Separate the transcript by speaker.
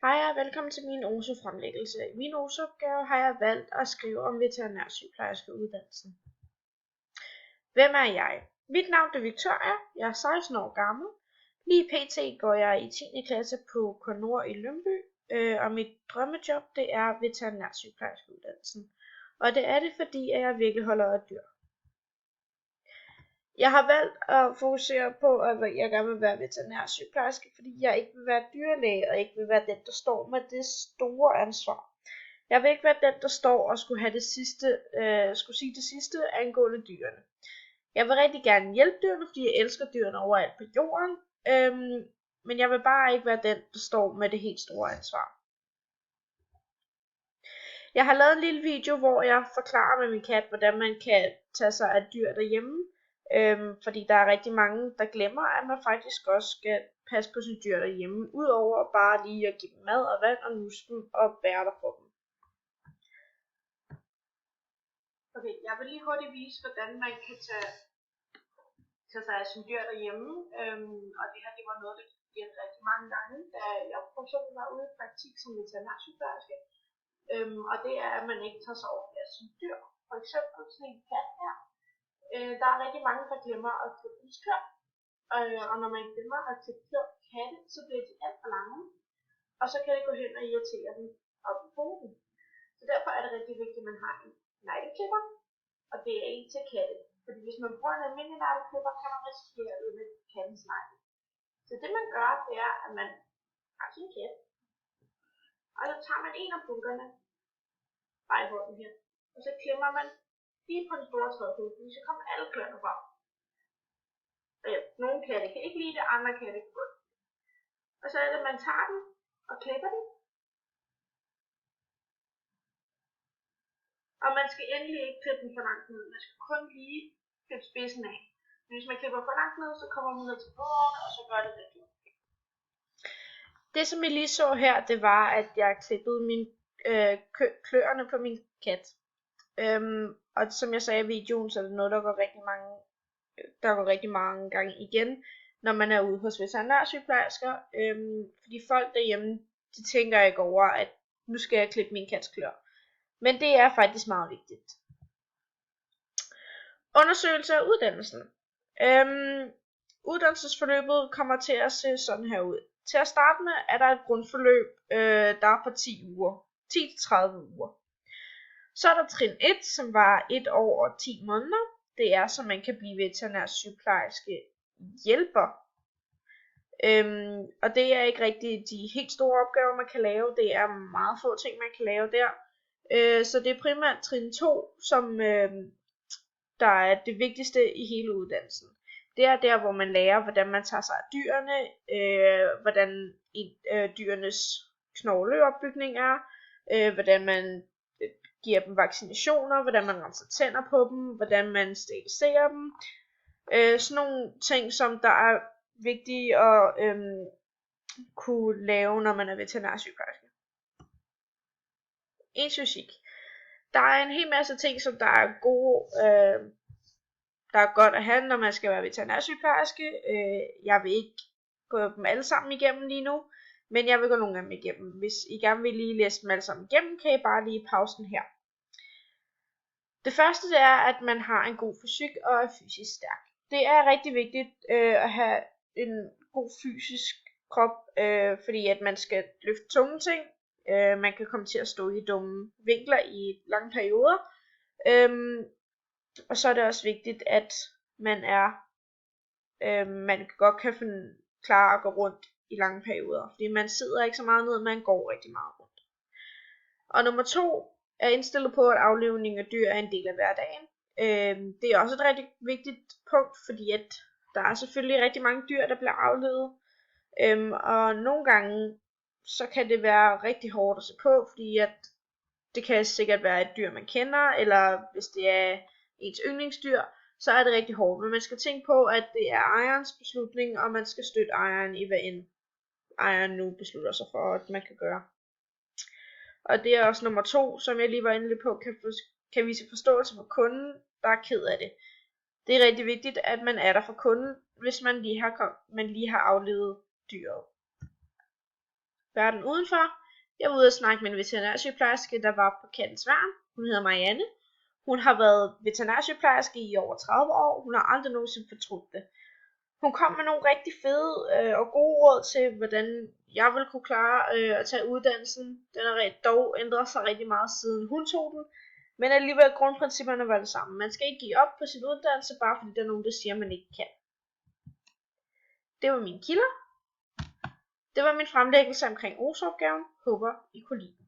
Speaker 1: Hej og velkommen til min OSO-fremlæggelse. I min OSO-opgave har jeg valgt at skrive om veterinærsygeplejerskeuddannelsen. Hvem er jeg? Mit navn er Victoria, jeg er 16 år gammel. Lige pt. Går jeg i 10. klasse på Kornord i Lyngby, og mit drømmejob det er veterinærsygeplejerskeuddannelsen. Og det er det, fordi jeg virkelig holder af dyr. Jeg har valgt at fokusere på, at jeg gerne vil være veterinærsygeplejerske, fordi jeg ikke vil være dyrlæge og ikke vil være den, der står med det store ansvar. Jeg vil ikke være den, der står og skulle sige det sidste angående dyrene. Jeg vil rigtig gerne hjælpe dyrene, fordi jeg elsker dyrene overalt på jorden, men jeg vil bare ikke være den, der står med det helt store ansvar. Jeg har lavet en lille video, hvor jeg forklarer med min kat, hvordan man kan tage sig af dyr derhjemme. Fordi der er rigtig mange, der glemmer, at man faktisk også skal passe på sine dyr derhjemme, udover bare lige at give dem mad og vand og nusse dem og bære der på dem. Okay, jeg vil lige hurtigt vise, hvordan man kan tage sig af sine dyr derhjemme. Og det her, det var noget, der gik rigtig mange gange, da jeg for eksempel var ude i praktik som veterinærsygeplejerske. Og det er, at man ikke tager sig ordentligt af sine dyr. For eksempel sådan en kat her. Der er rigtig mange, der glemmer at klippe dem skør. Og når man glemmer at klippe katte, så bliver de alt for lange. Og så kan det gå hen og irritere dem op i foden. Så derfor er det rigtig vigtigt, at man har en negleklipper. Og det er en til katte. Fordi hvis man bruger en almindelig negleklipper, kan man risikere at ødelægge kattens negle. Så det man gør, det er, at man har sin kat. Og så tager man en af punkterne, bare i hånden her. Og så klemmer man lige på den store trådhud, så kommer alle kløerne frem. Nogle katte kan ikke lide det, andre katte kan godt. Og så er det, at man tager den og klipper den. Og man skal endelig ikke klippe den for langt ned. Man skal kun lige klippe spidsen af. Men hvis man klipper for langt ned, så kommer man ned til bordene, og så gør det rigtig ondt. Det som I lige så her, det var, at jeg klippede kløerne på min kat. Og som jeg sagde i videoen, så er det noget, der går rigtig mange gange igen, når man er ude hos veterinærsygeplejersker. Fordi folk derhjemme, de tænker ikke over, at nu skal jeg klippe min kats klør. Men det er faktisk meget vigtigt. Undersøgelse af uddannelsen. Uddannelsesforløbet kommer til at se sådan her ud. Til at starte med er der et grundforløb, der er på 10 uger. 10-30 uger. Så er der trin 1, som var 1 år og 10 måneder. Det er, så man kan blive veterinærsygeplejerske hjælper. Og det er ikke rigtig de helt store opgaver, man kan lave. Det er meget få ting, man kan lave der. Så det er primært trin 2, som der er det vigtigste i hele uddannelsen. Det er der, hvor man lærer, hvordan man tager sig af dyrene, hvordan dyrenes knogleopbygning er, hvordan man giver dem vaccinationer, hvordan man renser tænder på dem, hvordan man steriliserer dem. Sådan nogle ting, som der er vigtige at kunne lave, når man er veterinærsygeplejerske. Ens fysik. Der er en hel masse ting, som der er godt at have, når man skal være veterinærsygeplejerske. Jeg vil ikke gå dem alle sammen igennem lige nu, men jeg vil gå nogle af dem igennem. Hvis I gerne vil lige læse dem alle sammen igennem, kan I bare lige pause den her. Det første det er, at man har en god fysik og er fysisk stærk. Det er rigtig vigtigt at have en god fysisk krop, fordi at man skal løfte tunge ting. Man kan komme til at stå i dumme vinkler i lange perioder. Og så er det også vigtigt, at man godt kan klare at gå rundt i lange perioder. Fordi man sidder ikke så meget ned, man går rigtig meget rundt. Og nummer 2 er indstillet på, at aflivning af dyr er en del af hverdagen. Det er også et rigtig vigtigt punkt, fordi at der er selvfølgelig rigtig mange dyr, der bliver aflivet. Og nogle gange, så kan det være rigtig hårdt at se på, fordi at det kan sikkert være et dyr, man kender, eller hvis det er ens yndlingsdyr, så er det rigtig hårdt. Men man skal tænke på, at det er ejerens beslutning, og man skal støtte ejeren i, hvad end ejeren nu beslutter sig for, at man kan gøre. Og det er også nummer 2, som jeg lige var inde på, kan vise forståelse for kunden, der er ked af det. Det er rigtig vigtigt, at man er der for kunden, hvis man lige har aflevet dyret. verden udenfor. Jeg var ude at snakke med en veterinærsygeplejerske, der var på Kattens Værn. Hun hedder Marianne. Hun har været veterinærsygeplejerske i over 30 år. Hun har aldrig nogensinde fortrudt det. Hun kom med nogle rigtig fede og gode råd til, hvordan jeg ville kunne klare at tage uddannelsen. Den har dog ændret sig rigtig meget siden hun tog den. Men alligevel grundprincipperne var det samme. Man skal ikke give op på sin uddannelse, bare fordi der er nogen, der siger, man ikke kan. Det var mine kilder. Det var min fremlæggelse omkring OS-opgaven. Håber I kunne lide.